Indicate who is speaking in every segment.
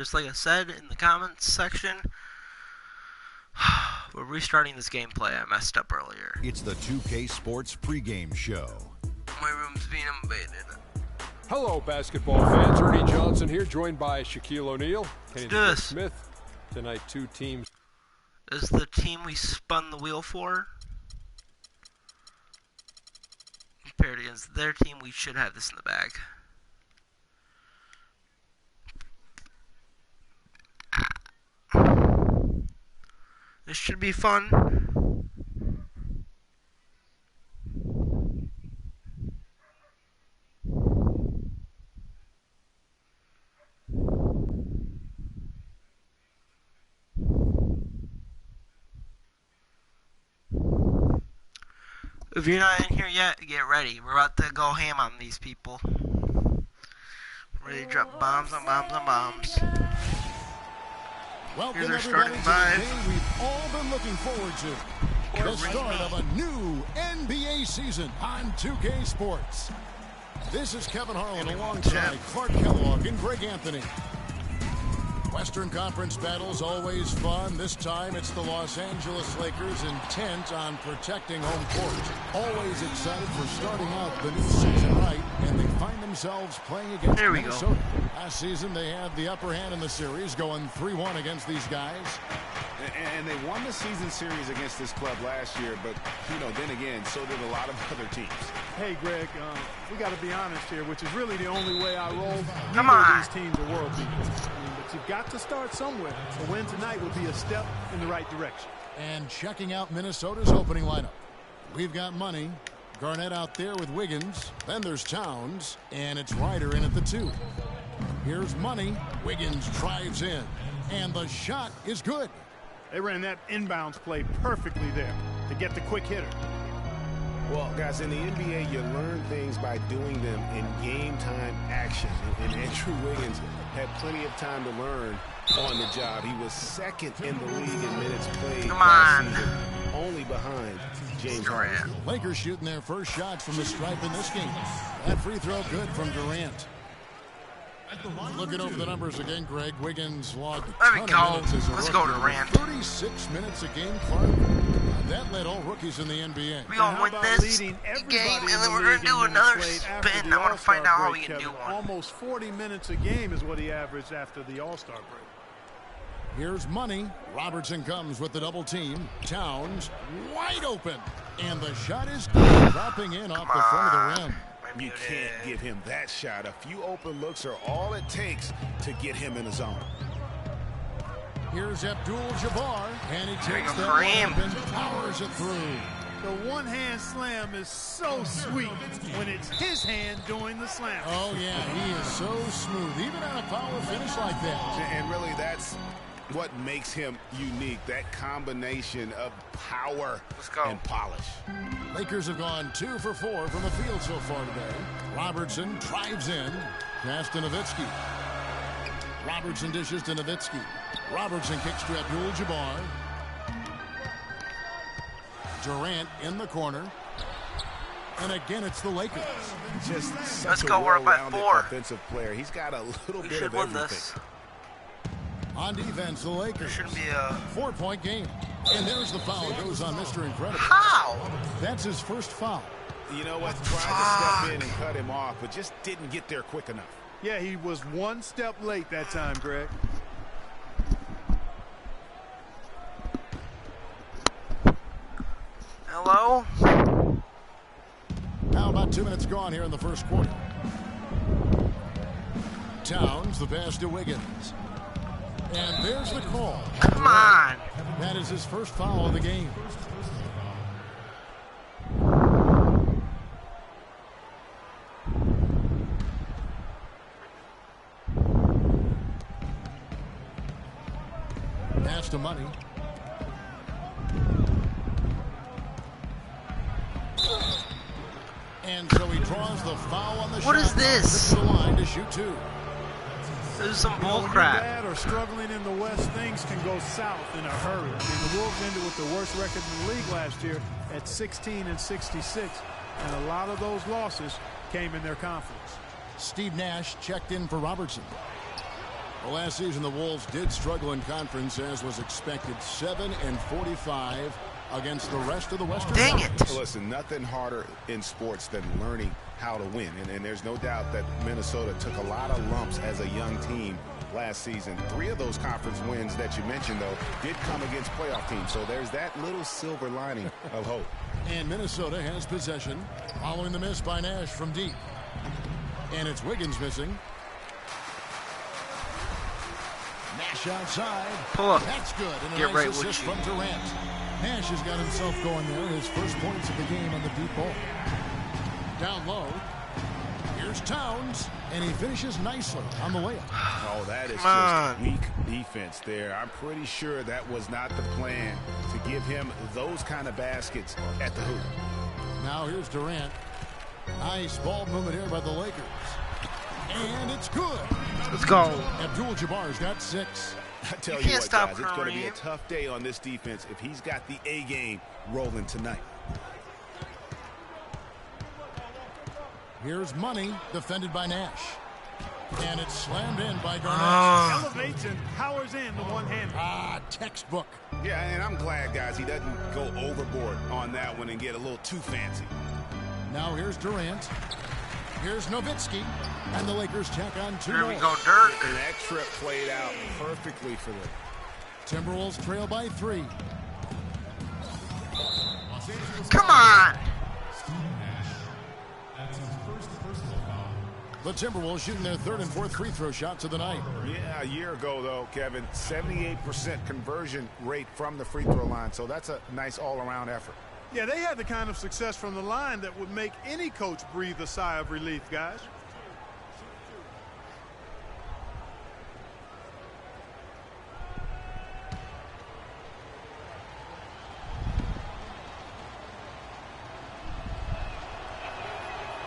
Speaker 1: Just like I said in the comments section, we're restarting this gameplay. I messed up earlier.
Speaker 2: It's the 2K Sports pregame show.
Speaker 1: My room's being invaded.
Speaker 3: Hello, basketball fans. Ernie Johnson here, joined by Shaquille O'Neal, Kenny Smith. Tonight, two teams.
Speaker 1: This is the team we spun the wheel for. Compared against their team, we should have this in the bag. This should be fun. If you're not in here yet, get ready. We're about to go ham on these people. Ready to drop bombs on bombs on bombs.
Speaker 4: Welcome
Speaker 1: Here's our
Speaker 4: everybody
Speaker 1: starting
Speaker 4: to
Speaker 1: five.
Speaker 4: the game we've all been looking forward to. The start of a new NBA season on 2K Sports. This is Kevin Harlan alongside Clark Kellogg and Greg Anthony. Western Conference battles always fun. This time it's the Los Angeles Lakers intent on protecting home court. Always excited for starting out the new season right, and they find themselves playing against Minnesota. Last season they had the upper hand in the series, going 3-1 against these guys.
Speaker 5: And they won the season series against this club last year, but, then again, so did a lot of other teams.
Speaker 6: Hey, Greg, we got to be honest here, which is really the only way I roll.
Speaker 1: Come on.
Speaker 6: These teams are world beaters. But you've got to start somewhere. A win tonight would be a step in the right direction.
Speaker 4: And checking out Minnesota's opening lineup. We've got Money, Garnett out there with Wiggins. Then there's Towns, and it's Ryder in at the 2. Here's Money. Wiggins drives in, and the shot is good.
Speaker 6: They ran that inbounds play perfectly there to get the quick hitter.
Speaker 5: Well, guys, in the NBA, you learn things by doing them in game-time action. And Andrew Wiggins had plenty of time to learn on the job. He was second in the league in minutes played last season, only behind James Harden.
Speaker 4: Lakers shooting their first shots from the stripe in this game. That free throw good from Durant. Looking over the numbers again, Greg. Wiggins logged a ton of minutes as a
Speaker 1: Let's
Speaker 4: rookie.
Speaker 1: go Durant.
Speaker 4: 36 minutes a game, Clark. That led all rookies in the NBA.
Speaker 1: We gonna win this game, and then we're gonna do another spin. I want to find out how we can do one.
Speaker 6: Almost 40 minutes a game is what he averaged after the All-Star break.
Speaker 4: Here's Money. Robertson comes with the double team. Towns wide open, and the shot is dropping in off the front of the rim.
Speaker 5: You can't give him that shot. A few open looks are all it takes to get him in the zone.
Speaker 4: Here's Abdul-Jabbar, and he takes that
Speaker 1: Kareem.
Speaker 4: one up and powers it through.
Speaker 6: The one-hand slam is so sweet when it's his hand doing the slam.
Speaker 4: Oh, yeah, he is so smooth, even on a power finish like that.
Speaker 5: And really, that's what makes him unique, that combination of power and polish.
Speaker 4: Lakers have gone 2 for 4 from the field so far today. Robertson drives in. Pass to Nowitzki. Robertson dishes to Nowitzki. Robertson kicks to Abdul-Jabbar. Durant in the corner. And again, it's the Lakers.
Speaker 5: Just
Speaker 1: Let's
Speaker 5: such
Speaker 1: go,
Speaker 5: a
Speaker 1: we're up by
Speaker 5: well-rounded
Speaker 1: 4.
Speaker 5: offensive player. He's got a little
Speaker 1: We
Speaker 5: bit
Speaker 1: should
Speaker 5: of
Speaker 1: win
Speaker 5: everything.
Speaker 1: this.
Speaker 4: On defense, the Lakers.
Speaker 1: There shouldn't be a...
Speaker 4: 4-point game. And there's the foul. Goes on Mr. Incredible.
Speaker 1: How?
Speaker 4: That's his first foul.
Speaker 5: You know what? Tried to step in and cut him off, but just didn't get there quick enough.
Speaker 6: Yeah, he was one step late that time, Greg.
Speaker 1: Hello?
Speaker 4: Now about 2 minutes gone here in the first quarter. Towns, the pass to Wiggins. And there's the call.
Speaker 1: Come on.
Speaker 4: That is his first foul of the game. Pass to Money. And so he draws the foul on the shot.
Speaker 1: What is this?
Speaker 4: To the line to shoot 2.
Speaker 1: This is some bull
Speaker 6: When you're
Speaker 1: crap.
Speaker 6: bad or struggling in the West, things can go south in a hurry. I mean, the Wolves ended with the worst record in the league last year at 16-66, and a lot of those losses came in their conference.
Speaker 4: Steve Nash checked in for Robertson. Well, last season, the Wolves did struggle in conference, as was expected. 7-45 against the rest of the Western
Speaker 1: Dang it.
Speaker 4: Conference.
Speaker 5: Listen, nothing harder in sports than learning how to win. And there's no doubt that Minnesota took a lot of lumps as a young team last season. 3 of those conference wins that you mentioned, though, did come against playoff teams. So there's that little silver lining of hope.
Speaker 4: And Minnesota has possession following the miss by Nash from deep. And it's Wiggins missing. Nash outside.
Speaker 1: Pull up.
Speaker 4: That's good. And a
Speaker 1: Get
Speaker 4: nice
Speaker 1: right with
Speaker 4: assist
Speaker 1: you.
Speaker 4: from Durant. Nash has got himself going there. His first points of the game on the deep ball. Down low. Here's Towns. And he finishes nicely on the layup.
Speaker 5: Oh, that is
Speaker 1: Come on.
Speaker 5: just weak defense there. I'm pretty sure that was not the plan to give him those kind of baskets at the hoop.
Speaker 4: Now here's Durant. Nice ball movement here by the Lakers. And it's good.
Speaker 1: Let's go.
Speaker 4: Abdul-Jabbar's got 6.
Speaker 5: I tell
Speaker 1: You
Speaker 5: you
Speaker 1: can't
Speaker 5: what,
Speaker 1: stop
Speaker 5: guys, it's going to be a
Speaker 1: Kareem.
Speaker 5: tough day on this defense if he's got the A game rolling tonight.
Speaker 4: Here's Money, defended by Nash. And it's slammed in by Garnett.
Speaker 6: Elevates and powers in the one-handed.
Speaker 4: Textbook.
Speaker 5: Yeah, and I'm glad, guys, he doesn't go overboard on that one and get a little too fancy.
Speaker 4: Now here's Durant. Here's Nowitzki. And the Lakers tack on 2
Speaker 1: Here
Speaker 4: more.
Speaker 1: we go, Dirk.
Speaker 5: And that trip played out perfectly for them.
Speaker 4: Timberwolves trail by 3.
Speaker 1: Come on.
Speaker 4: The Timberwolves shooting their 3rd and 4th free throw shots of the night.
Speaker 5: Yeah, a year ago, though, Kevin, 78% conversion rate from the free throw line. So that's a nice all-around effort.
Speaker 6: Yeah, they had the kind of success from the line that would make any coach breathe a sigh of relief, guys.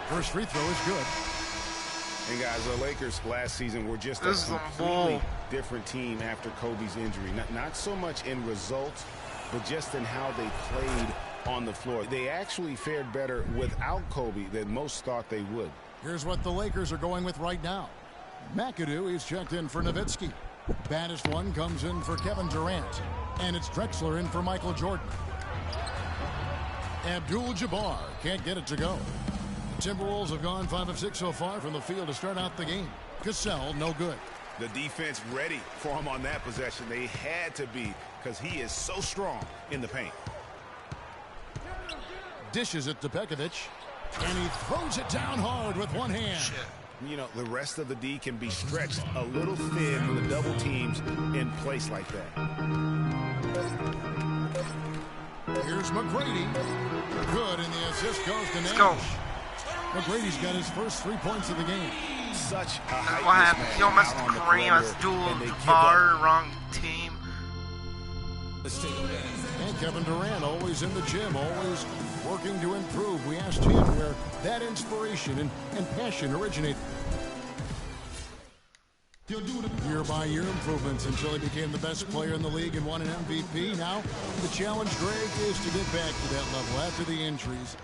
Speaker 4: First free throw is good.
Speaker 5: And guys, the Lakers last season were just
Speaker 1: This is
Speaker 5: a
Speaker 1: a
Speaker 5: completely
Speaker 1: bull.
Speaker 5: different team after Kobe's injury. Not so much in results, but just in how they played on the floor. They actually fared better without Kobe than most thought they would.
Speaker 4: Here's what the Lakers are going with right now. McAdoo, he's checked in for Nowitzki. Baddest one comes in for Kevin Durant. And it's Drexler in for Michael Jordan. Abdul-Jabbar can't get it to go. The Timberwolves have gone 5 of 6 so far from the field to start out the game. Cassell, no good.
Speaker 5: The defense ready for him on that possession. They had to be, because he is so strong in the paint.
Speaker 4: Dishes it to Pekovic. And he throws it down hard with one hand.
Speaker 1: Shit.
Speaker 5: You know, the rest of the D can be stretched a little thin with the double teams in place like that.
Speaker 4: Here's McGrady. Good, and the assist goes to Nash.
Speaker 1: Let's go.
Speaker 4: McGrady's got his first 3 points of the game.
Speaker 5: Such a
Speaker 1: That's
Speaker 5: height
Speaker 1: what happens.
Speaker 5: mismatch
Speaker 1: You don't mess
Speaker 5: out
Speaker 1: with
Speaker 5: on the
Speaker 1: Kareem. That's
Speaker 5: perimeter, and they give
Speaker 1: Abdul-Jabbar,
Speaker 5: up.
Speaker 1: wrong team.
Speaker 4: And Kevin Durant, always in the gym, always working to improve. We asked him where that inspiration and passion originate. Year-by-year improvements until he became the best player in the league and won an MVP. Now, the challenge, Greg, is to get back to that level after the injuries.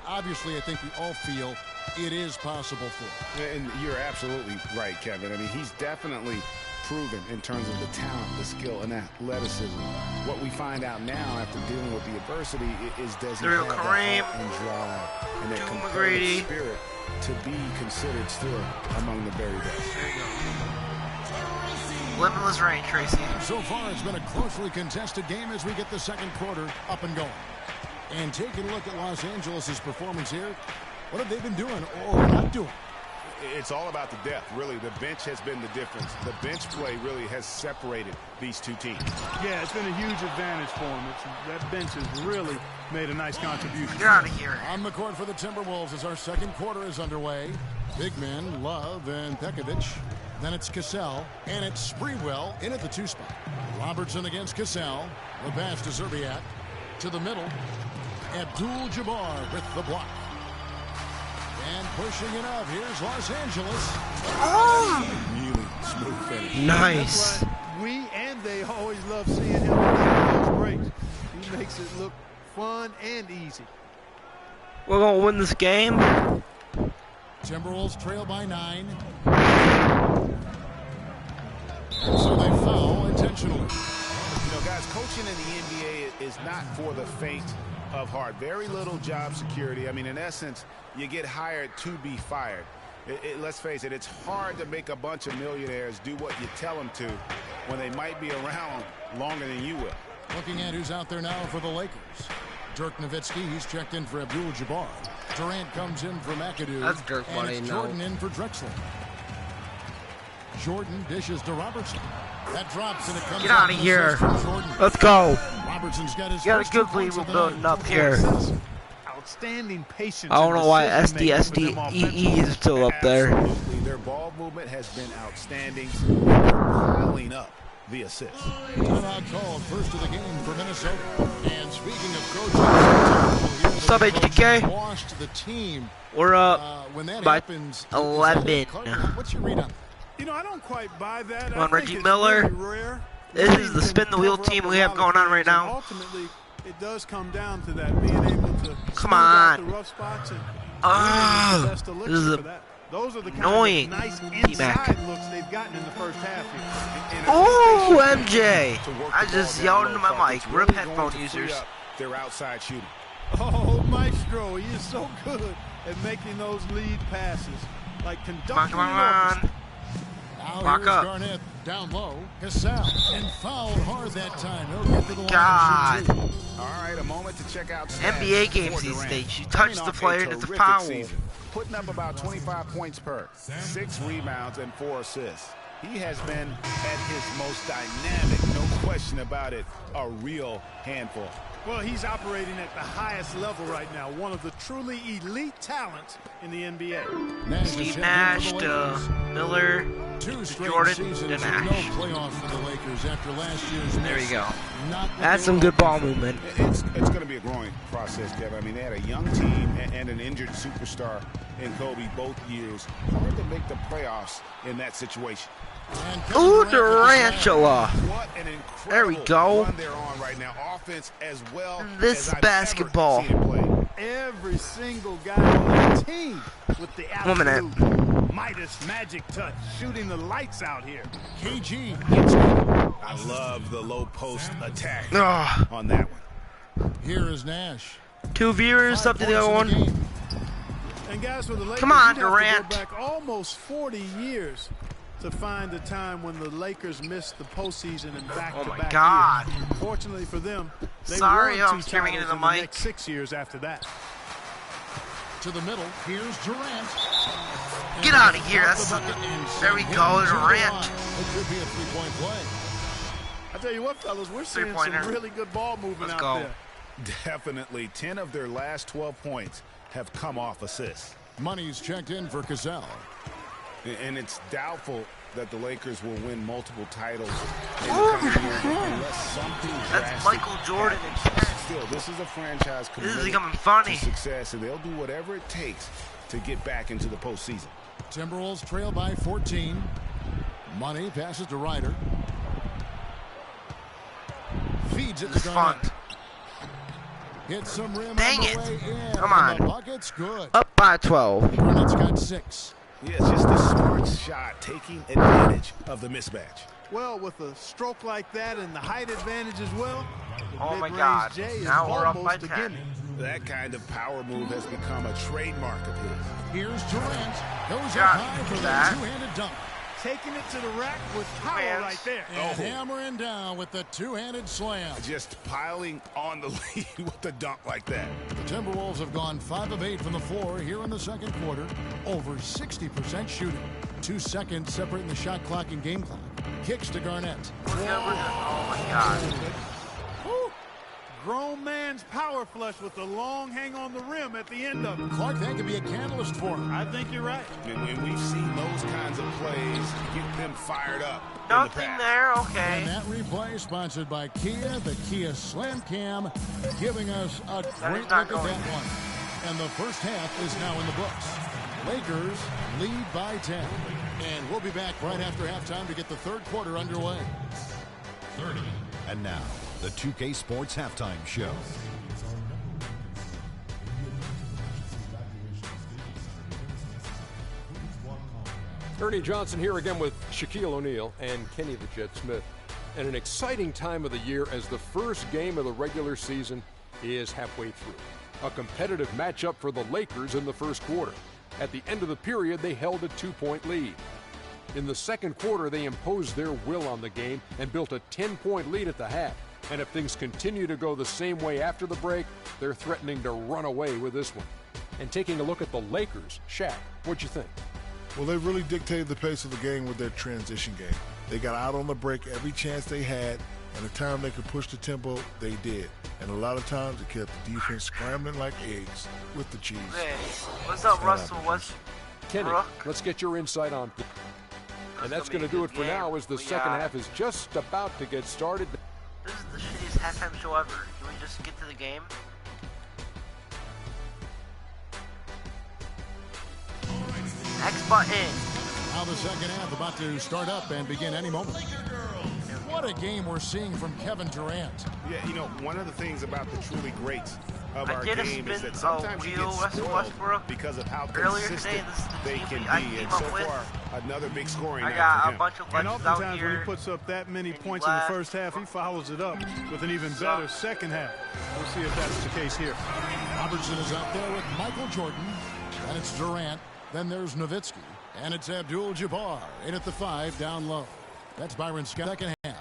Speaker 4: Obviously, I think we all feel it is possible for him.
Speaker 5: And you're absolutely right, Kevin. I mean, he's definitely proven in terms of the talent, the skill, and athleticism. What we find out now after dealing with the adversity is does he
Speaker 1: There
Speaker 5: have
Speaker 1: you go,
Speaker 5: that
Speaker 1: Kareem.
Speaker 5: heart and drive and that
Speaker 1: To
Speaker 5: competitive
Speaker 1: McGrady.
Speaker 5: spirit to be considered still among the very best.
Speaker 1: There you go. Limitless reign, Tracy.
Speaker 4: So far, it's been a closely contested game as we get the second quarter up and going. And taking a look at Los Angeles' performance here, what have they been doing or not doing?
Speaker 5: It's all about the depth, really. The bench has been the difference. The bench play really has separated these two teams.
Speaker 6: Yeah, it's been a huge advantage for them. That bench has really made a nice contribution.
Speaker 1: Get out of here.
Speaker 4: On the court for the Timberwolves as our second quarter is underway. Big men, Love and Pekovic. Then it's Cassell, and it's Sprewell in at the 2 spot. Robertson against Cassell. The pass to Zerbiak. To the middle. Abdul-Jabbar with the block. And pushing it up. Here's Los Angeles.
Speaker 5: Really smooth finish.
Speaker 1: Nice.
Speaker 6: That's why we and they always love seeing him on those breaks. He makes it look fun and easy.
Speaker 1: We're going to win this game.
Speaker 4: Timberwolves trail by 9.
Speaker 5: coaching in the NBA is not for the faint of heart. Very little job security. I mean, in essence, you get hired to be fired. Let's face it, it's hard to make a bunch of millionaires do what you tell them to when they might be around longer than you will.
Speaker 4: Looking at who's out there now for the Lakers. Dirk Nowitzki, he's checked in for Abdul-Jabbar. Durant comes in for McAdoo.
Speaker 1: That's Dirk
Speaker 4: and
Speaker 1: money,
Speaker 4: it's
Speaker 1: no.
Speaker 4: Jordan in for Drexler. Jordan dishes to Robertson. That drops and it comes
Speaker 1: Get out of here.
Speaker 4: Jordan.
Speaker 1: Let's go.
Speaker 4: Robertson's got his
Speaker 1: Got a
Speaker 4: first
Speaker 1: good
Speaker 4: 2
Speaker 1: lead.
Speaker 4: points
Speaker 1: We're
Speaker 4: of the
Speaker 1: building
Speaker 4: night.
Speaker 1: up here.
Speaker 6: Outstanding patience.
Speaker 1: I don't know why
Speaker 6: SDSDEE
Speaker 1: SDSDEE is still up there.
Speaker 5: Absolutely. Their ball movement has been outstanding. Piling up the assist.
Speaker 4: Timeout called, first of the game for Minnesota. And speaking of coaches,
Speaker 1: What's up, HDK?
Speaker 4: Washed the team.
Speaker 1: We're up
Speaker 4: When that
Speaker 1: by
Speaker 4: happens,
Speaker 1: 11.
Speaker 4: What's your read on that?
Speaker 6: You know, I don't quite buy that.
Speaker 1: Come on,
Speaker 6: I think
Speaker 1: Reggie
Speaker 6: it's
Speaker 1: Miller.
Speaker 6: really rare.
Speaker 1: This is the spin the wheel team we have going on right now.
Speaker 6: Ultimately, it does come down to that, being able to
Speaker 1: Come
Speaker 6: smooth out
Speaker 1: on.
Speaker 6: the rough spots and
Speaker 1: Ah,
Speaker 6: the best
Speaker 1: this
Speaker 6: elixir
Speaker 1: is
Speaker 6: for that. Those are the kind
Speaker 1: annoying.
Speaker 6: of nice
Speaker 1: T-Mac.
Speaker 6: inside looks they've gotten in the first half here.
Speaker 1: Oh, MJ! I just yelled into my mic. Rip headphone users.
Speaker 5: Their outside shooting.
Speaker 6: Oh, Maestro, he is so good at making those lead passes. Like conducting
Speaker 1: Come on,
Speaker 6: an orchestra.
Speaker 4: Now
Speaker 1: Lock
Speaker 4: here's
Speaker 1: up.
Speaker 4: Garnett down low. Cassell and fouled hard that time. He'll get to the line.
Speaker 1: God.
Speaker 4: and shoot two.
Speaker 5: All right, a moment to check out stats
Speaker 1: NBA games
Speaker 5: for
Speaker 1: these
Speaker 5: Durant.
Speaker 1: days. You
Speaker 5: Coming
Speaker 1: touch the
Speaker 5: off
Speaker 1: player and it's a
Speaker 5: terrific
Speaker 1: foul.
Speaker 5: season, putting up about 25 points per, 6 rebounds and 4 assists. He has been at his most dynamic, no question about it, a real handful.
Speaker 6: Well, he's operating at the highest level right now. One of the truly elite talents in the NBA.
Speaker 4: Nash is
Speaker 1: Steve
Speaker 4: checked in
Speaker 1: Nash
Speaker 4: for the
Speaker 1: to
Speaker 4: Lakers.
Speaker 1: Miller.
Speaker 4: 2 straight
Speaker 1: Jordan
Speaker 4: seasons
Speaker 1: to
Speaker 4: with
Speaker 1: Nash.
Speaker 4: no playoffs for the Lakers after last year's
Speaker 1: There
Speaker 4: miss.
Speaker 1: you go.
Speaker 4: Not what
Speaker 1: That's
Speaker 4: they
Speaker 1: some
Speaker 4: were
Speaker 1: good
Speaker 4: hoping
Speaker 1: ball
Speaker 4: for.
Speaker 1: movement.
Speaker 5: It's going to be a growing process, Kevin. I mean, they had a young team and an injured superstar in Kobe both years. Hard to make the playoffs in that situation.
Speaker 4: And Kevin
Speaker 1: Ooh,
Speaker 4: Durant with the slam.
Speaker 1: Durantula.
Speaker 5: What an incredible
Speaker 1: There we go.
Speaker 5: run they're on right now. Offense as well
Speaker 1: This
Speaker 5: as I've
Speaker 1: basketball.
Speaker 5: ever seen it play.
Speaker 6: Every single guy on the team with the
Speaker 1: 1 minute.
Speaker 6: absolute Midas magic touch, shooting the lights out here.
Speaker 4: KG.
Speaker 5: I love the low post attack
Speaker 1: Ugh.
Speaker 5: on that one.
Speaker 4: Here is Nash.
Speaker 1: 2 viewers,
Speaker 4: 5
Speaker 1: up to the
Speaker 4: points
Speaker 1: other
Speaker 4: in the
Speaker 1: one.
Speaker 4: game.
Speaker 6: And guys, for the Lakers,
Speaker 1: Come on,
Speaker 6: you'd have to
Speaker 1: Durant.
Speaker 6: go back almost 40 years to find the time when the Lakers missed the postseason in back-to-back
Speaker 1: Oh my God.
Speaker 6: years. Fortunately for them, they
Speaker 1: Sorry,
Speaker 6: won
Speaker 1: I'm
Speaker 6: 2
Speaker 1: screaming
Speaker 6: titles
Speaker 1: into the
Speaker 6: in
Speaker 1: mic.
Speaker 6: next 6 years after that.
Speaker 4: To the middle. Here's Durant.
Speaker 1: Get out of here. That's there we go, Durant.
Speaker 4: It could be a 3-point play.
Speaker 6: I tell you what, fellas, we're seeing
Speaker 1: Three-pointer.
Speaker 6: some really good ball movement
Speaker 1: Let's
Speaker 6: out
Speaker 1: go.
Speaker 6: there.
Speaker 5: Definitely 10 of their last 12 points have come off assists.
Speaker 4: Money's checked in for Cassell.
Speaker 5: And it's doubtful that the Lakers will win multiple titles in the coming years unless something
Speaker 1: That's
Speaker 5: drastic
Speaker 1: Michael Jordan
Speaker 5: happens.
Speaker 1: and
Speaker 5: Still, this is a franchise
Speaker 1: This
Speaker 5: committed
Speaker 1: is becoming funny.
Speaker 5: to success, and they'll do whatever it takes to get back into the postseason.
Speaker 4: Timberwolves trail by 14. Money passes to Ryder. Feeds it to
Speaker 1: This is fun.
Speaker 4: Garnett. Hits some rim
Speaker 1: Dang
Speaker 4: on
Speaker 1: it.
Speaker 4: the way in.
Speaker 1: Come
Speaker 4: And the
Speaker 1: on.
Speaker 4: bucket's good.
Speaker 1: Up by 12.
Speaker 4: Garnett's got 6.
Speaker 5: Yeah, it's just a smart shot, taking advantage of the mismatch.
Speaker 6: Well, with a stroke like that and the height advantage as well, the
Speaker 1: Oh my
Speaker 6: mid-range
Speaker 1: God.
Speaker 6: J is
Speaker 1: Now we're up by
Speaker 6: almost a
Speaker 1: 10.
Speaker 6: gimme.
Speaker 5: That kind of power move has become a trademark of his.
Speaker 4: Here's Durant. Goes
Speaker 1: Got
Speaker 4: up high for the
Speaker 1: that.
Speaker 4: two-handed dunk.
Speaker 6: Taking it to the rack with power
Speaker 1: Hands.
Speaker 6: right there.
Speaker 4: And hammering down with the two-handed slam.
Speaker 5: Just piling on the lead with a dunk like that.
Speaker 4: The Timberwolves have gone 5 of 8 from the floor here in the second quarter. Over 60% shooting. 2 seconds separating the shot clock and game clock. Kicks to Garnett.
Speaker 1: Oh my God.
Speaker 6: Whew. Grown man's power flush with the long hang on the rim at the end of it.
Speaker 4: Clark, that could be a catalyst for him.
Speaker 6: I think you're right.
Speaker 5: And when we've seen those kinds of plays get them fired up in the
Speaker 1: Nothing
Speaker 5: past.
Speaker 1: there.
Speaker 4: And
Speaker 1: Okay.
Speaker 4: that replay sponsored by Kia, the Kia Slam Cam, giving us a great look
Speaker 1: not
Speaker 4: at
Speaker 1: going.
Speaker 4: that one. And the first half is now in the books. Lakers lead by 10. And we'll be back right after halftime to get the third quarter underway.
Speaker 2: 30. And now, the 2K Sports Halftime Show.
Speaker 3: Ernie Johnson here again with Shaquille O'Neal and Kenny the Jet Smith. and an exciting time of the year as the first game of the regular season is halfway through. A competitive matchup for the Lakers in the first quarter. At the end of the period, they held a 2-point lead. In the second quarter, they imposed their will on the game and built a 10-point lead at the half. And if things continue to go the same way after the break, they're threatening to run away with this one. And taking a look at the Lakers, Shaq, what'd you think?
Speaker 7: Well, they really dictated the pace of the game with their transition game. They got out on the break every chance they had, and the time they could push the tempo, they did. And a lot of times, it kept the defense scrambling like eggs with the cheese.
Speaker 1: Hey, what's up, Russell? What's
Speaker 3: Kenny, let's get your insight on. And that's going to do it for now as the second half is just about to get started.
Speaker 1: This is the shittiest halftime show ever. Can we just get to the game? X button.
Speaker 4: Now the second half about to start up and begin any moment. What a game we're seeing from Kevin Durant.
Speaker 5: Yeah, you know, one of the things about the truly greats of our
Speaker 1: did a
Speaker 5: game is
Speaker 1: spin
Speaker 5: that sometimes you get spoiled
Speaker 1: Westbrook
Speaker 5: because of how
Speaker 1: earlier
Speaker 5: consistent
Speaker 1: today. This is the
Speaker 5: they
Speaker 1: team
Speaker 5: can
Speaker 1: I
Speaker 5: be.
Speaker 1: came
Speaker 5: And so
Speaker 1: up with.
Speaker 5: far, another big scoring
Speaker 1: I
Speaker 5: night
Speaker 1: got
Speaker 5: for
Speaker 1: a
Speaker 5: him.
Speaker 1: bunch of
Speaker 6: And
Speaker 1: legends out
Speaker 6: oftentimes when he
Speaker 1: here.
Speaker 6: puts up that many
Speaker 1: And
Speaker 6: points in the
Speaker 1: last.
Speaker 6: first half, he follows it up with an even better second half. We'll see if that's the case here.
Speaker 4: Robertson is out there with Michael Jordan. And it's Durant. Then there's Nowitzki. And it's Abdul-Jabbar in at the 5 down low. That's Byron Scott. Second half.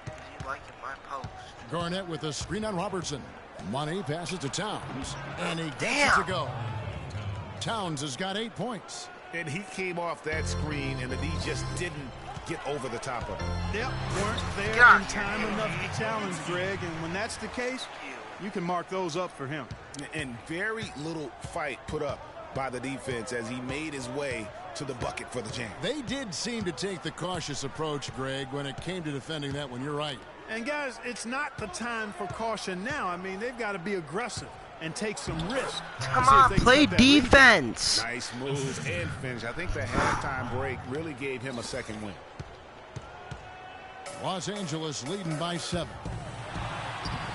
Speaker 1: You liking my post?
Speaker 4: Garnett with a screen on Robertson. Money passes to Towns. And he gets
Speaker 1: Damn.
Speaker 4: it to go. Towns has got 8 points.
Speaker 5: And he came off that screen, and the D just didn't get over the top of it.
Speaker 6: Yep, weren't there
Speaker 1: Get out
Speaker 6: in
Speaker 1: here,
Speaker 6: time
Speaker 1: man.
Speaker 6: enough to challenge Greg, and when that's the case, you can mark those up for him.
Speaker 5: And very little fight put up by the defense as he made his way to the bucket for the jam.
Speaker 4: They did seem to take the cautious approach, Greg, when it came to defending that one. You're right.
Speaker 6: And guys, it's not the time for caution now. I mean, they've got to be aggressive and take some risk.
Speaker 1: Come
Speaker 6: See if
Speaker 1: on,
Speaker 6: they can
Speaker 1: play
Speaker 6: cut that lead.
Speaker 1: defense.
Speaker 5: Nice moves and finish. I think the halftime break really gave him a second win.
Speaker 4: Los Angeles leading by 7.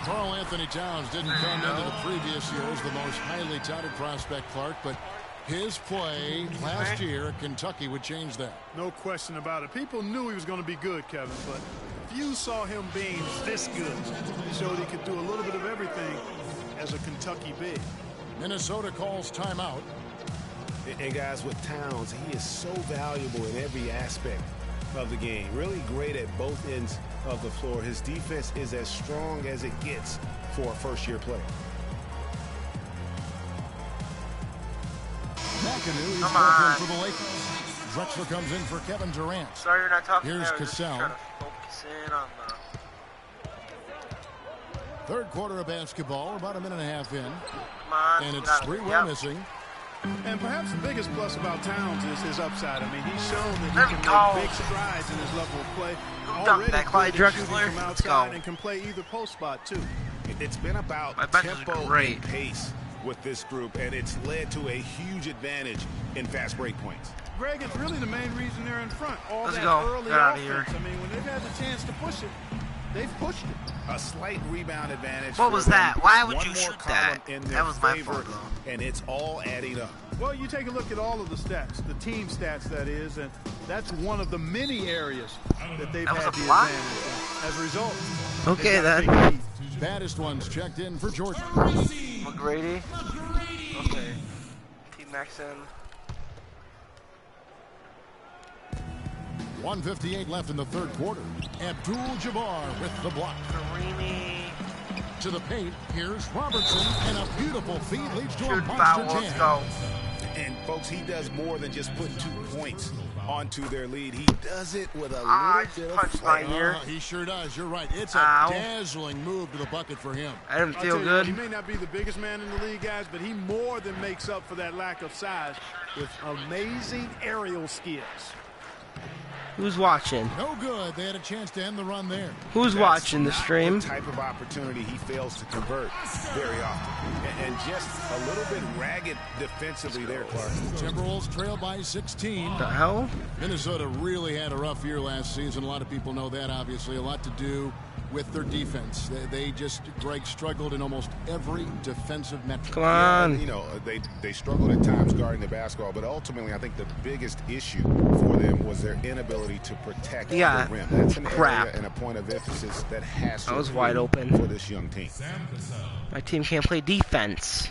Speaker 4: Karl Anthony Towns didn't come into the previous year as the most highly touted prospect, Clark, but his play last year at Kentucky would change that.
Speaker 6: No question about it. People knew he was going to be good, Kevin, but few saw him being this good. He showed he could do a little bit of everything as a Kentucky big.
Speaker 4: Minnesota calls timeout.
Speaker 5: And guys, with Towns, he is so valuable in every aspect of the game. Really great at both ends of the floor. His defense is as strong as it gets for a first-year player.
Speaker 4: McAnoo is
Speaker 1: Come
Speaker 4: back
Speaker 1: on.
Speaker 4: in for the Lakers. Drexler comes in for Kevin Durant.
Speaker 1: Sorry you're not talking
Speaker 4: Here's
Speaker 1: there. Just
Speaker 4: Cassell.
Speaker 1: trying to focus in on the...
Speaker 4: Third quarter of basketball, about a minute and a half in.
Speaker 1: Come on.
Speaker 4: And
Speaker 1: get
Speaker 4: it's
Speaker 1: out of
Speaker 4: 3
Speaker 1: here.
Speaker 4: we're
Speaker 1: Yep.
Speaker 4: missing.
Speaker 6: And perhaps the biggest plus about Towns is his upside. I mean, he's shown
Speaker 1: There
Speaker 6: that
Speaker 1: we
Speaker 6: he
Speaker 1: go.
Speaker 6: can make big strides in his level of play.
Speaker 1: Dunk
Speaker 6: Already
Speaker 1: that, Clyde
Speaker 6: good at shooting
Speaker 1: Drexler.
Speaker 6: from
Speaker 1: Let's
Speaker 6: outside
Speaker 1: go.
Speaker 6: and can play either post spot, too.
Speaker 5: It's been about
Speaker 1: My bench is
Speaker 5: tempo
Speaker 1: great.
Speaker 5: and pace with this group, and it's led to a huge advantage in fast break points.
Speaker 6: Greg, it's really the main reason they're in front. All
Speaker 1: Let's
Speaker 6: that
Speaker 1: go.
Speaker 6: early
Speaker 1: Get out of
Speaker 6: offense.
Speaker 1: here.
Speaker 6: I mean, when they've had the chance to push it, they've pushed it.
Speaker 5: A slight rebound advantage.
Speaker 1: What
Speaker 5: for
Speaker 1: was
Speaker 5: them.
Speaker 1: that? Why would
Speaker 5: One
Speaker 1: you
Speaker 5: more
Speaker 1: shoot
Speaker 5: column
Speaker 1: that?
Speaker 5: in
Speaker 1: That
Speaker 5: their
Speaker 1: was my
Speaker 5: favor,
Speaker 1: fault, though.
Speaker 5: and it's all adding up.
Speaker 6: Well, you take a look at all of the stats, the team stats, that is, and that's one of the many areas that they've
Speaker 1: That was
Speaker 6: had
Speaker 1: a
Speaker 6: the
Speaker 1: block?
Speaker 6: advantage. As a result,
Speaker 1: Okay,
Speaker 6: they've got a
Speaker 1: then.
Speaker 6: big lead.
Speaker 4: Baddest ones checked in for Jordan.
Speaker 1: McGrady. Okay. T-Max in.
Speaker 4: 1:58 left in the third quarter. Abdul-Jabbar with the block.
Speaker 1: Kareemi.
Speaker 4: To the paint, here's Robertson, and a beautiful feed leads to a
Speaker 1: Shoot
Speaker 4: monster
Speaker 1: foul. Let's
Speaker 4: jam.
Speaker 1: go.
Speaker 5: And folks, he does more than just put 2 points onto their lead. He does it with a
Speaker 1: Ah,
Speaker 5: little bit of
Speaker 1: punched my
Speaker 5: flair.
Speaker 1: ear.
Speaker 4: He sure does. You're right. It's a
Speaker 1: Ow.
Speaker 4: dazzling move to the bucket for him.
Speaker 1: I didn't
Speaker 6: I'll
Speaker 1: feel
Speaker 6: tell you,
Speaker 1: good.
Speaker 6: he may not be the biggest man in the league, guys, but he more than makes up for that lack of size with amazing aerial skills.
Speaker 1: Who's watching?
Speaker 4: No good. They had a chance to end the run there.
Speaker 1: Who's
Speaker 5: That's
Speaker 1: watching the
Speaker 5: not
Speaker 1: stream?
Speaker 5: The type of opportunity he fails to convert very often. And just a little bit ragged defensively there, Clark.
Speaker 4: Timberwolves trail by 16.
Speaker 1: The hell?
Speaker 4: Minnesota really had a rough year last season. A lot of people know that, obviously. A lot to do with their defense. They just, Greg, struggled in almost every defensive metric.
Speaker 1: Come on.
Speaker 5: You know, they struggled at times guarding the basketball, but ultimately I think the biggest issue for them was their inability ability to protect
Speaker 1: Yeah.
Speaker 5: the rim. That's an
Speaker 1: Crap.
Speaker 5: area and a point of emphasis that has to
Speaker 1: I was
Speaker 5: improve
Speaker 1: wide open.
Speaker 5: for this young team.
Speaker 1: My team can't play defense.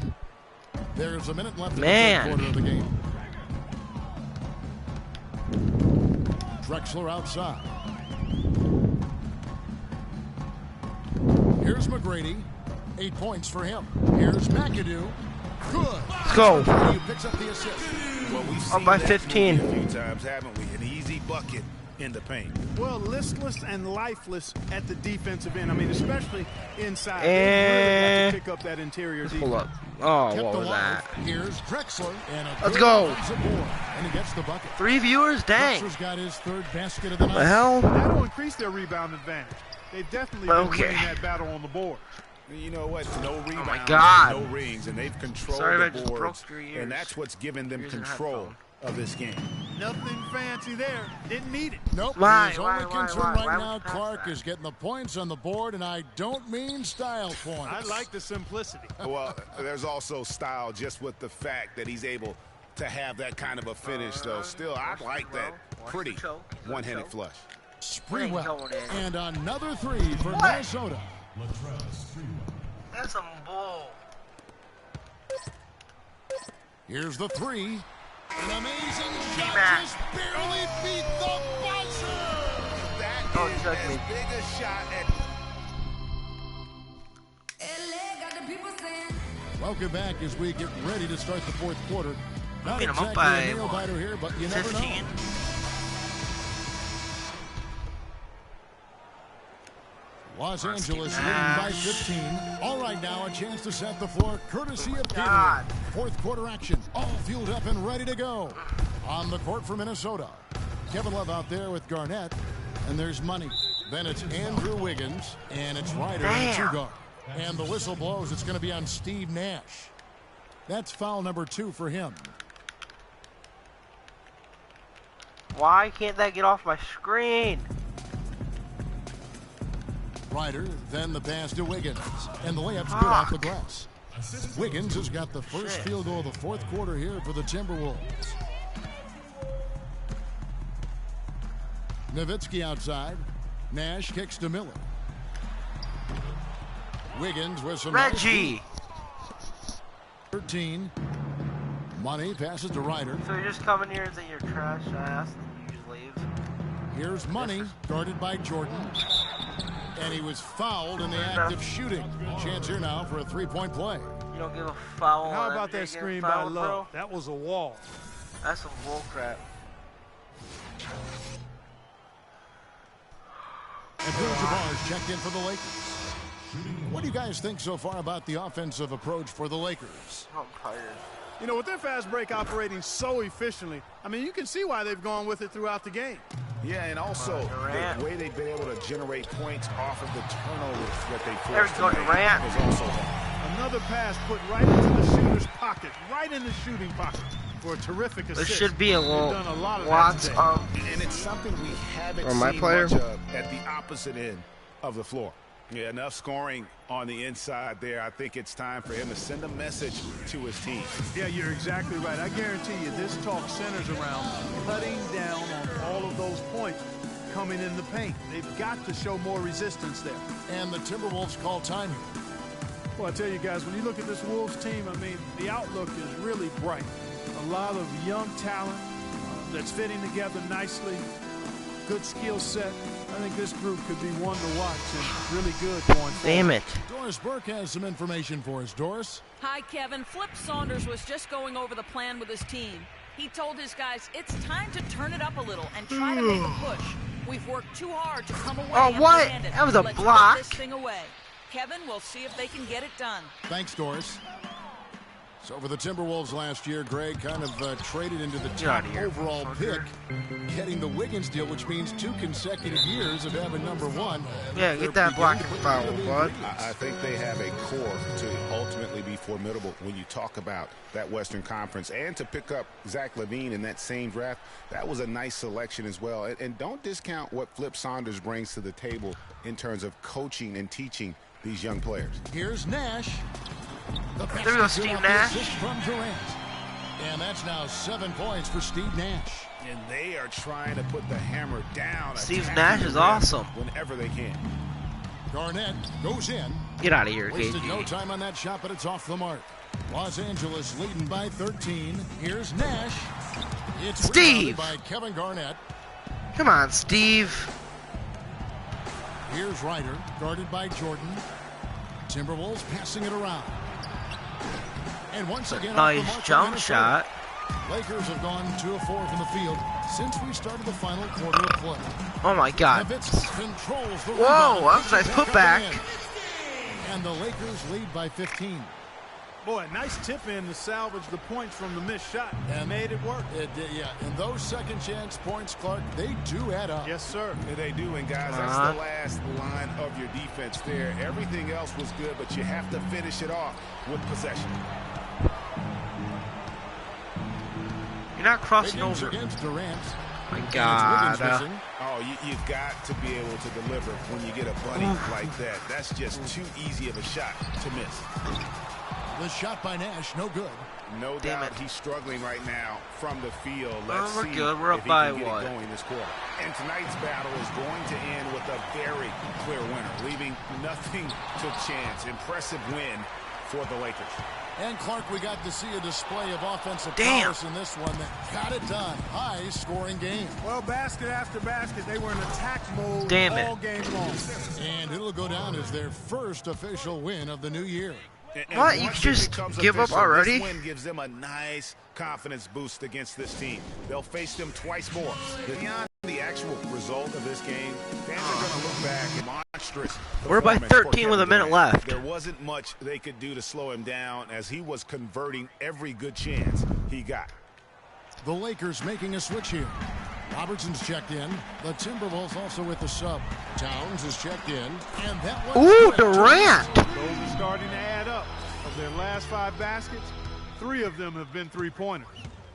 Speaker 4: There's a minute left
Speaker 1: Man.
Speaker 4: in the third quarter of the game. Drexler outside. Here's McGrady. 8 points for him. Here's McAdoo. Good.
Speaker 1: Let's go.
Speaker 4: McGrady picks up the assist.
Speaker 5: Well, we've
Speaker 1: Up
Speaker 5: seen
Speaker 1: by
Speaker 5: that
Speaker 1: 15.
Speaker 5: movie a few times, haven't we? An easy bucket in the paint.
Speaker 6: Well, listless and lifeless at the defensive end. I mean, especially inside.
Speaker 1: And
Speaker 6: They really got to pick up that interior defense.
Speaker 1: hold up. Oh,
Speaker 4: Kept
Speaker 1: what was
Speaker 4: alive.
Speaker 1: that?
Speaker 4: Here's Drexler. And a
Speaker 1: Let's
Speaker 4: good
Speaker 1: go.
Speaker 4: offensive board. And he gets the bucket.
Speaker 1: 3 viewers? Dang.
Speaker 4: Drexler's got his third basket of the
Speaker 1: What
Speaker 4: night.
Speaker 1: the hell?
Speaker 6: That'll increase their rebound advantage. They've definitely been
Speaker 1: Okay.
Speaker 6: winning that battle on the board.
Speaker 5: You know what? No rebounds,
Speaker 1: God.
Speaker 5: no rings, and they've controlled
Speaker 1: Sorry if I
Speaker 5: the
Speaker 1: just broke
Speaker 5: boards,
Speaker 1: your ears.
Speaker 5: and that's what's given them
Speaker 1: Ears and
Speaker 5: control
Speaker 1: headphone.
Speaker 5: of this game.
Speaker 6: Nothing fancy there. Didn't need it.
Speaker 4: Nope.
Speaker 1: Why?
Speaker 4: His
Speaker 1: Why?
Speaker 4: only
Speaker 1: Why?
Speaker 4: concern
Speaker 1: Why?
Speaker 4: right
Speaker 1: Why
Speaker 4: now,
Speaker 1: would you pass
Speaker 4: Clark,
Speaker 1: that?
Speaker 4: is getting the points on the board, and I don't mean style points.
Speaker 6: I like the simplicity.
Speaker 5: Well, there's also style just with the fact that he's able to have that kind of a finish, though. Still, I like that pretty one-handed flush.
Speaker 4: Sprewell.
Speaker 1: going in.
Speaker 4: And another three for
Speaker 1: What?
Speaker 4: Minnesota.
Speaker 1: That's some bull.
Speaker 4: Here's the three. An amazing shot.
Speaker 1: T-Mac.
Speaker 4: Just barely beat the buzzer.
Speaker 5: That
Speaker 1: Oh,
Speaker 5: is
Speaker 1: took
Speaker 5: as
Speaker 1: me.
Speaker 5: big a shot at
Speaker 4: Welcome back as we get ready to start the fourth quarter. Not
Speaker 1: mean, I'm up
Speaker 4: exactly
Speaker 1: by,
Speaker 4: a nail biter here, but you never
Speaker 1: 15.
Speaker 4: know. Los Angeles leading by 15. All right, now a chance to set the floor courtesy of
Speaker 1: God.
Speaker 4: Gatorade. Fourth quarter action, all fueled up and ready to go. On the court for Minnesota, Kevin Love out there with Garnett, and there's Money. Then it's Andrew Wiggins, and it's Ryder in the
Speaker 1: Damn.
Speaker 4: two guard. And the whistle blows. It's going to be on Steve Nash. That's foul number 2 for him.
Speaker 1: Why can't that get off my screen?
Speaker 4: Ryder, then the pass to Wiggins. And the layup's good off the glass. Wiggins has got the first
Speaker 1: Shit.
Speaker 4: field goal of the fourth quarter here for the Timberwolves. Nowitzki outside. Nash kicks to Miller. Wiggins with some
Speaker 1: Reggie.
Speaker 4: 13. Money passes to Ryder.
Speaker 1: So you're just coming here and saying you're trash ass and you just leave?
Speaker 4: Here's Money, guarded by Jordan. And he was fouled in the act of shooting. Chance here now for a three-point play.
Speaker 1: You don't give a foul.
Speaker 6: How
Speaker 1: on
Speaker 6: about
Speaker 1: MJ
Speaker 6: that
Speaker 1: getting
Speaker 6: screen by
Speaker 1: fouled,
Speaker 6: Love?
Speaker 1: bro?
Speaker 6: That was a wall.
Speaker 1: That's some bull crap.
Speaker 4: Abdul-Jabbar's checked in for the Lakers. What do you guys think so far about the offensive approach for the Lakers?
Speaker 1: I'm tired.
Speaker 6: You know, with their fast break operating so efficiently, I mean, you can see why they've gone with it throughout the game.
Speaker 5: Yeah, and also
Speaker 1: Durant.
Speaker 5: the way they've been able to generate points off of the turnovers that they
Speaker 1: There we
Speaker 5: forced
Speaker 1: go,
Speaker 5: to make
Speaker 1: Durant.
Speaker 5: is also hard.
Speaker 6: Another pass put right into the shooter's pocket, right in the shooting pocket for a terrific assist.
Speaker 1: There should be a
Speaker 6: They've
Speaker 1: little
Speaker 6: done a lot of
Speaker 1: lots
Speaker 6: that today.
Speaker 1: of.
Speaker 5: And it's something we haven't
Speaker 1: Or my
Speaker 5: seen
Speaker 1: player.
Speaker 5: much of at the opposite end of the floor. Yeah, enough scoring on the inside there. I think it's time for him to send a message to his team.
Speaker 6: Yeah, you're exactly right. I guarantee you this talk centers around cutting down on all of those points coming in the paint. They've got to show more resistance there.
Speaker 4: And the Timberwolves call time here.
Speaker 6: Well, I tell you guys, when you look at this Wolves team, I mean, the outlook is really bright. A lot of young talent that's fitting together nicely, good skill set. I think this group could be one to watch and really good going forward.
Speaker 1: Damn it.
Speaker 4: Doris Burke has some information for us. Doris?
Speaker 8: Hi, Kevin. Flip Saunders was just going over the plan with his team. He told his guys it's time to turn it up a little and try to make a push. We've worked too hard to come away
Speaker 1: Oh, what?
Speaker 8: empty-handed.
Speaker 1: That was a
Speaker 8: Let's
Speaker 1: block.
Speaker 8: Put this thing away. Kevin, we'll see if they can get it done.
Speaker 4: Thanks, Doris. So for the Timberwolves last year, Greg kind of traded into the
Speaker 1: Get
Speaker 4: top
Speaker 1: outta here,
Speaker 4: overall
Speaker 1: fucker.
Speaker 4: pick, getting the Wiggins deal, which means 2 consecutive years of having number 1.
Speaker 1: Yeah,
Speaker 4: They're
Speaker 1: get that block
Speaker 4: beginning to
Speaker 1: foul,
Speaker 4: put together the
Speaker 1: bud.
Speaker 4: ingredients.
Speaker 5: I think they have a core to ultimately be formidable when you talk about that Western Conference. And to pick up Zach LaVine in that same draft, that was a nice selection as well. And don't discount what Flip Saunders brings to the table in terms of coaching and teaching these young players.
Speaker 4: Here's Nash. The
Speaker 1: There we go,
Speaker 4: basket
Speaker 1: Steve
Speaker 4: off the
Speaker 1: Nash.
Speaker 4: assist from Durant. And that's now 7 points for Steve Nash.
Speaker 5: And they are trying to put the hammer down.
Speaker 1: Steve Nash is awesome.
Speaker 5: Whenever they can.
Speaker 4: Garnett goes in.
Speaker 1: Get out of here,
Speaker 4: Wasted
Speaker 1: KG.
Speaker 4: no time on that shot, but it's off the mark. Los Angeles leading by 13. Here's Nash. It's
Speaker 1: Steve!
Speaker 4: rebounded by Kevin Garnett.
Speaker 1: Come on, Steve.
Speaker 4: Here's Ryder, guarded by Jordan. Timberwolves passing it around. And once again, off the
Speaker 1: Nice
Speaker 4: mark for
Speaker 1: jump
Speaker 4: Minnesota.
Speaker 1: shot.
Speaker 4: Lakers have gone 2 of 4 from the field since we started the final quarter of play.
Speaker 1: Oh my God.
Speaker 4: Nowitzki controls the
Speaker 1: Whoa,
Speaker 4: rebound,
Speaker 1: that was a nice
Speaker 4: puts it
Speaker 1: putback.
Speaker 4: up and in. And the Lakers lead by 15.
Speaker 6: Boy, nice tip in to salvage the points from the missed shot. And made it work.
Speaker 4: Yeah, and those second chance points, Clark, they do add up.
Speaker 6: Yes, sir.
Speaker 5: Yeah, they do, and guys, that's the last line of your defense there. Everything else was good, but you have to finish it off with possession.
Speaker 1: You're not crossing
Speaker 4: Wiggins
Speaker 1: over.
Speaker 4: against Durant.
Speaker 1: My
Speaker 4: And it's
Speaker 1: God.
Speaker 4: Wiggins missing.
Speaker 5: Oh, you've got to be able to deliver when you get a bunny like that. That's just too easy of a shot to miss.
Speaker 4: The shot by Nash, no good.
Speaker 5: No
Speaker 1: Damn
Speaker 5: doubt
Speaker 1: it.
Speaker 5: he's struggling right now from the field. Let's
Speaker 1: we're
Speaker 5: see
Speaker 1: good. We're
Speaker 5: if
Speaker 1: up
Speaker 5: he
Speaker 1: by
Speaker 5: can get
Speaker 1: what?
Speaker 5: it going this quarter. And tonight's battle is going to end with a very clear winner, leaving nothing to chance. Impressive win for the Lakers.
Speaker 4: And Clark, we got to see a display of offensive
Speaker 1: Damn.
Speaker 4: prowess in this one that got it done. High-scoring game.
Speaker 6: Well, basket after basket, they were in attack mode
Speaker 1: Damn it.
Speaker 6: all game long.
Speaker 4: And it'll go down as their first official win of the new year.
Speaker 5: And
Speaker 1: What? You
Speaker 5: once it
Speaker 1: just
Speaker 5: becomes
Speaker 1: give up
Speaker 5: official,
Speaker 1: already?
Speaker 5: This win gives them a nice confidence boost against this team. They'll face them twice more. Beyond the actual result of this game, fans are going to look back and monstrous.
Speaker 1: We're by
Speaker 5: performance for
Speaker 1: 13 with a
Speaker 5: Kevin
Speaker 1: minute
Speaker 5: Durant.
Speaker 1: left.
Speaker 5: There wasn't much they could do to slow him down as he was converting every good chance he got.
Speaker 4: The Lakers making a switch here. Robertson's checked in. The Timberwolves also with the sub. Towns is checked in. And that one.
Speaker 1: Ooh, Durant.
Speaker 6: Those are starting to add up. Of their last 5 baskets, 3 of them have been three-pointers.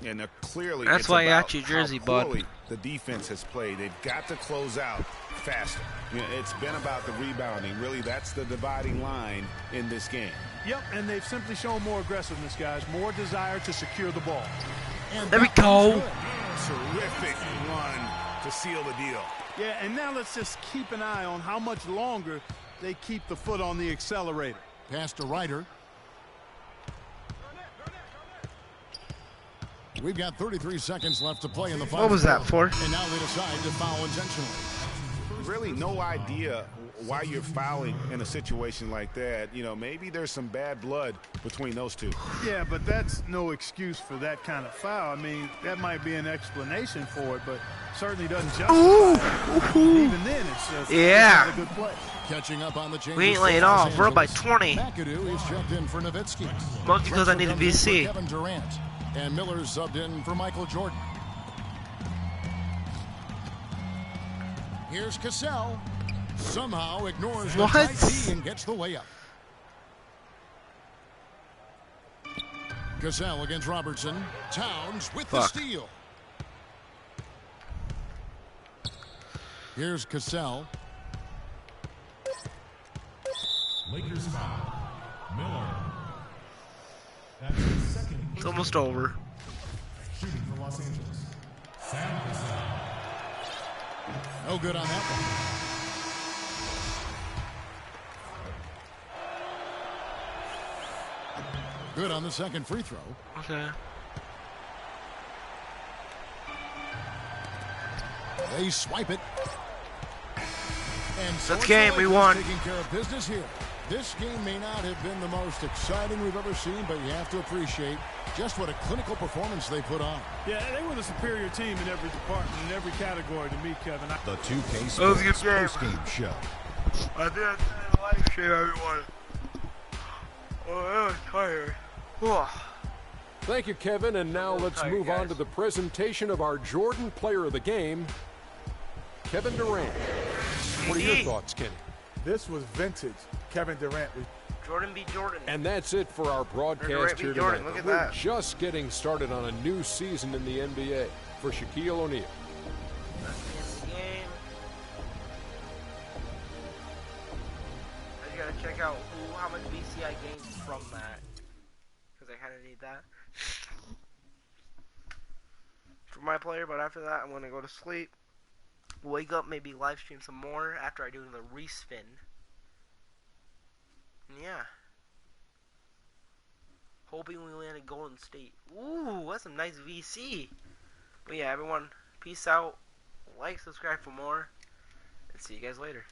Speaker 5: And clearly,
Speaker 1: That's
Speaker 5: it's
Speaker 1: why I
Speaker 5: about
Speaker 1: got you
Speaker 5: how
Speaker 1: jersey, bud.
Speaker 5: poorly the defense has played. They've got to close out faster. You know, it's been about the rebounding. Really, that's the dividing line in this game.
Speaker 6: Yep, and they've simply shown more aggressiveness, guys. More desire to secure the ball.
Speaker 4: And
Speaker 1: There we
Speaker 4: that one's
Speaker 1: go.
Speaker 4: good.
Speaker 5: Terrific run to seal the deal.
Speaker 6: Yeah, and now let's just keep an eye on how much longer they keep the foot on the accelerator.
Speaker 4: Pass to Ryder. We've got 33 seconds left to play in the final.
Speaker 1: What was that for?
Speaker 4: And now they decide to foul intentionally.
Speaker 5: Really no idea why you're fouling in a situation like that. You know, maybe there's some bad blood between those two.
Speaker 6: Yeah, but that's no excuse for that kind of foul. I mean, that might be an explanation for it, but certainly doesn't justify it. Even then, it's just
Speaker 1: Yeah.
Speaker 6: not a good play.
Speaker 4: Catching up on the changes.
Speaker 1: We ain't
Speaker 4: for
Speaker 1: laying
Speaker 4: Los
Speaker 1: off. We're up by
Speaker 4: Angeles.
Speaker 1: 20.
Speaker 4: McAdoo is checked in for Nowitzki.
Speaker 1: Mostly because I need a
Speaker 4: Drexler comes in
Speaker 1: VC.
Speaker 4: for Kevin Durant. And Miller's subbed in for Michael Jordan. Here's Cassell. Somehow ignores
Speaker 1: What?
Speaker 4: the tight D and gets the layup. Cassell against Robertson. Towns with the
Speaker 1: Fuck.
Speaker 4: steal. Here's Cassell.
Speaker 9: Lakers foul. Miller. That's his second
Speaker 1: It's almost over.
Speaker 9: shooting for Los Angeles. Sam Cassell.
Speaker 4: No good on that one. Good on the second free throw.
Speaker 1: Okay.
Speaker 4: They swipe it. And so
Speaker 1: That's
Speaker 4: it's
Speaker 1: game.
Speaker 4: the
Speaker 1: We
Speaker 4: Lakers
Speaker 1: won.
Speaker 4: Taking care of business here. This game may not have been the most exciting we've ever seen, but you have to appreciate just what a clinical performance they put on.
Speaker 6: Yeah, they were the superior team in every department, in every category to me, Kevin.
Speaker 2: The 2K
Speaker 1: was a
Speaker 2: Sports
Speaker 1: good game.
Speaker 2: postgame show.
Speaker 1: I did live stream everyone. Oh, I was tired. Whew.
Speaker 3: Thank you, Kevin. And now let's
Speaker 1: Tired,
Speaker 3: move on
Speaker 1: guys.
Speaker 3: to the presentation of our Jordan Player of the Game, Kevin Durant. What are your thoughts, Kenny?
Speaker 10: This was vintage Kevin Durant.
Speaker 1: Jordan beat Jordan.
Speaker 3: And that's it for our broadcast
Speaker 1: Durant
Speaker 3: here
Speaker 1: beat Jordan.
Speaker 3: tonight.
Speaker 1: Look at
Speaker 3: We're
Speaker 1: that.
Speaker 3: just getting started on a new season in the NBA. For Shaquille O'Neal.
Speaker 1: That's the game. I just gotta check out how much VC I gained from that. Because I kinda need that.
Speaker 11: for my player, but after that I'm gonna go to sleep. Wake up, maybe live stream some more after I do the respin. And yeah. Hoping we land at Golden State. Ooh, that's some nice VC. But yeah, everyone, peace out. Like, subscribe for more, and see you guys later.